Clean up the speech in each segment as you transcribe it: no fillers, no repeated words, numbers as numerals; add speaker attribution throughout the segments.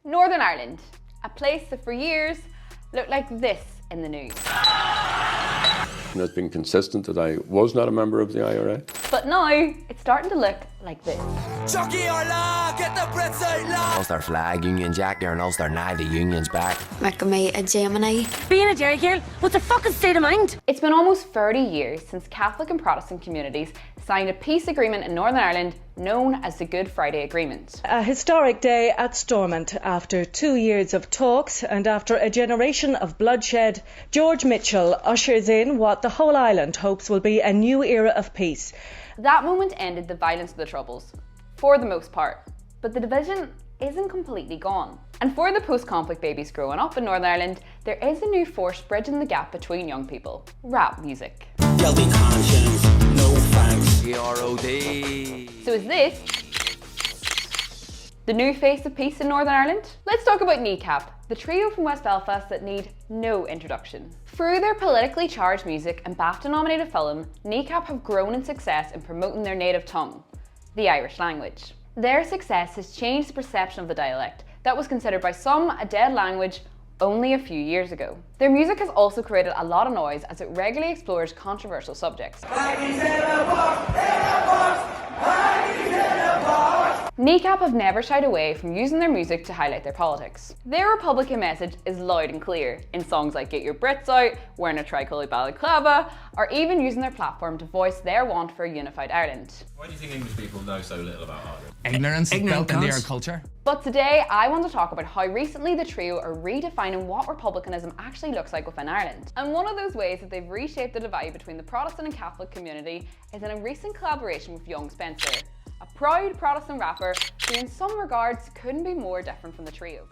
Speaker 1: Northern Ireland, a place that for years looked like this in the news.
Speaker 2: And it's been consistent that I was not a member of the IRA.
Speaker 1: But now it's starting to look like this.
Speaker 3: Chucky or law, get the Brits out law.
Speaker 4: Ulster flag, Union Jack there, and Ulster now the Union's back.
Speaker 5: Making me a Gemini.
Speaker 6: Being a Jerry girl, what's a fucking state of mind?
Speaker 1: It's been almost 30 years since Catholic and Protestant communities signed a peace agreement in Northern Ireland known as the Good Friday Agreement.
Speaker 7: A historic day at Stormont. After 2 years of talks and after a generation of bloodshed, George Mitchell ushers in what the whole island hopes will be a new era of peace.
Speaker 1: That moment ended the violence of the Troubles, for the most part, but the division isn't completely gone. And for the post-conflict babies growing up in Northern Ireland, there is a new force bridging the gap between young people: rap music.
Speaker 3: Guilty conscience, no thanks.
Speaker 4: G-R-O-D.
Speaker 1: So is this the new face of peace in Northern Ireland? Let's talk about Kneecap, the trio from West Belfast that need no introduction. Through their politically charged music and BAFTA-nominated film, Kneecap have grown in success in promoting their native tongue, the Irish language. Their success has changed the perception of the dialect that was considered by some a dead language only a few years ago. Their music has also created a lot of noise as it regularly explores controversial subjects. Kneecap have never shied away from using their music to highlight their politics. Their Republican message is loud and clear in songs like Get Your Brits Out, Wearing a Tricolour Balaclava, or even using their platform to voice their want for a unified Ireland.
Speaker 8: Why do you think English people know so little about Ireland?
Speaker 9: Ignorance is built into our culture.
Speaker 1: But today, I want to talk about how recently the trio are redefining what republicanism actually looks like within Ireland. And one of those ways that they've reshaped the divide between the Protestant and Catholic community is in a recent collaboration with Young Spencer, a proud Protestant rapper who in some regards couldn't be more different from the trio.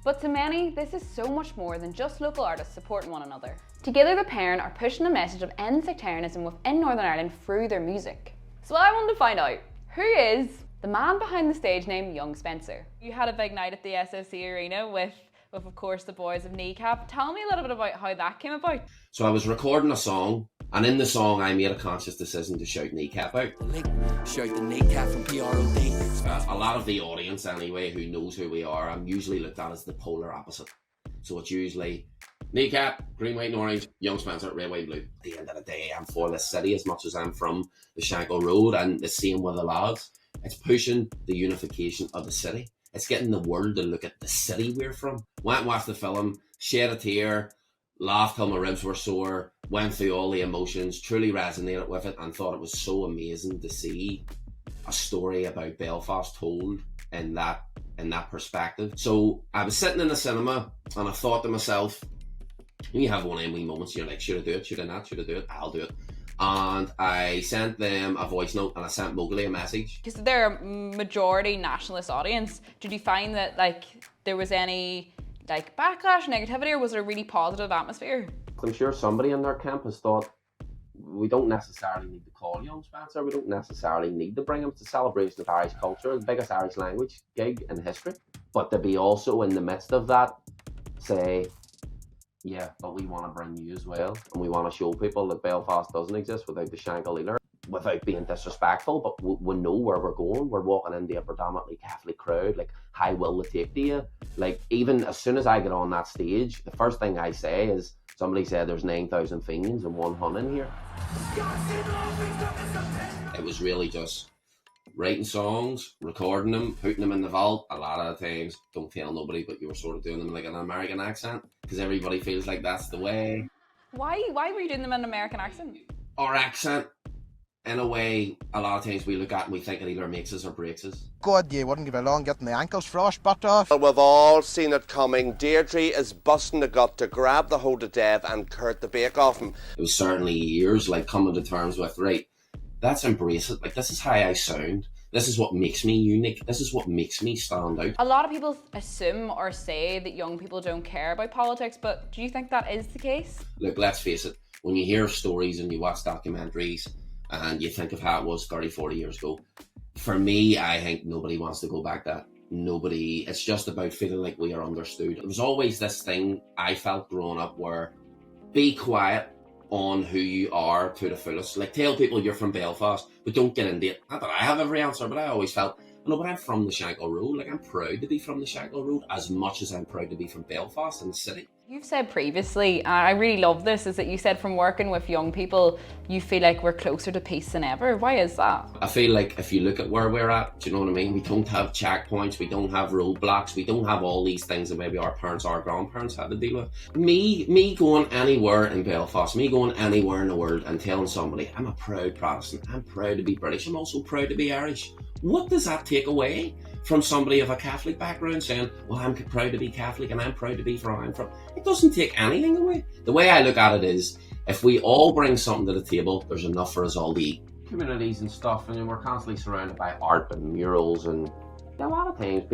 Speaker 1: But to many, this is so much more than just local artists supporting one another. Together the pair are pushing a message of ending sectarianism within Northern Ireland through their music. So I wanted to find out, who is the man behind the stage name Young Spencer? You had a big night at the SOC Arena with of course the boys of Kneecap. Tell me a little bit about how that came about.
Speaker 10: So I was recording a song, and in the song I made a conscious decision to shout Kneecap out.
Speaker 4: Shout the Kneecap from P-R-O-D.
Speaker 10: A lot of the audience anyway who knows who we are, I'm usually looked at as the polar opposite. So it's usually Kneecap, green, white and orange, Young Spencer, red, white, blue. At the end of the day, I'm for this city as much as I'm from the Shankill Road, and the same with the lads. It's pushing the unification of the city. It's getting the world to look at the city we're from. Went and watched the film, shed a tear, laughed till my ribs were sore, went through all the emotions, truly resonated with it, and thought it was so amazing to see a story about Belfast told in that perspective. So I was sitting in the cinema and I thought to myself, you have one of them wee moments, you're like, should I do it, should I not, should I do it, I'll do it. And I sent them a voice note and I sent Mowgli a message.
Speaker 1: Because they're a majority nationalist audience, did you find that there was any backlash, negativity, or was it a really positive atmosphere?
Speaker 10: I'm sure somebody in their camp has thought, we don't necessarily need to call Young Spencer, we don't necessarily need to bring him to celebration of Irish culture, the biggest Irish language gig in history. But to be also in the midst of that, say, yeah, but we want to bring you as well, and we want to show people that Belfast doesn't exist without the Shankill, without being disrespectful, but we know where we're going. We're walking into a predominantly Catholic crowd, how will they take to you? Even as soon as I get on that stage, the first thing I say is, somebody said there's 9,000 Fenians and 1 Hun in here. It was really just writing songs, recording them, putting them in the vault. A lot of the times, don't tell nobody, but you were sort of doing them like an American accent, because everybody feels like that's the way.
Speaker 1: Why were you doing them in an American accent?
Speaker 10: Our accent, in a way, a lot of times we look at and we think it either makes us or breaks us.
Speaker 11: God, you wouldn't give along getting the ankles frostbite off.
Speaker 12: Well, we've all seen it coming. Deirdre is busting the gut to grab the hold of Dev and Kurt the bake off him.
Speaker 10: It was certainly years coming to terms with, right, let's embrace it. This is how I sound. This is what makes me unique. This is what makes me stand out.
Speaker 1: A lot of people assume or say that young people don't care about politics, but do you think that is the case?
Speaker 10: Look, let's face it, when you hear stories and you watch documentaries and you think of how it was 30, 40 years ago, for me, I think nobody wants to go back that. Nobody, it's just about feeling like we are understood. It was always this thing I felt growing up where be quiet on who you are to the fullest. Tell people you're from Belfast, but don't get into it. Not that I have every answer, but I always felt I know, but I'm from the Shankill Road. Like, I'm proud to be from the Shankill Road as much as I'm proud to be from Belfast in the city.
Speaker 1: You've said previously, and I really love this, is that you said from working with young people, you feel like we're closer to peace than ever. Why is that?
Speaker 10: I feel like if you look at where we're at, do you know what I mean? We don't have checkpoints, we don't have roadblocks, we don't have all these things that maybe our parents or our grandparents had to deal with. Me going anywhere in Belfast, me going anywhere in the world and telling somebody, I'm a proud Protestant, I'm proud to be British, I'm also proud to be Irish. What does that take away from somebody of a Catholic background saying, well, I'm proud to be Catholic and I'm proud to be from where I'm from? It doesn't take anything away. The way I look at it is, if we all bring something to the table, there's enough for us all to eat. Communities and stuff, and we're constantly surrounded by art and murals, and a lot of times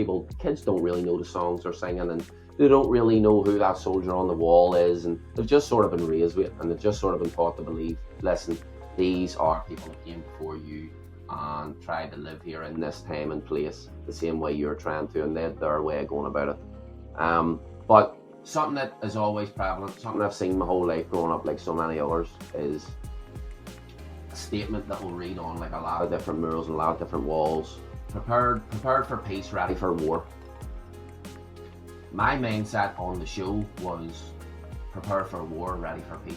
Speaker 10: kids don't really know the songs they're singing, and they don't really know who that soldier on the wall is, and they've just sort of been raised with it, and they've just sort of been taught to believe, listen, these are people that came before you and tried to live here in this time and place the same way you're trying to, and they had their way of going about it. But something that is always prevalent, something I've seen my whole life growing up like so many others, is a statement that will read on like a lot of different murals and a lot of different walls. Prepared for peace, ready for war. My mindset on the show was prepared for war, ready for peace.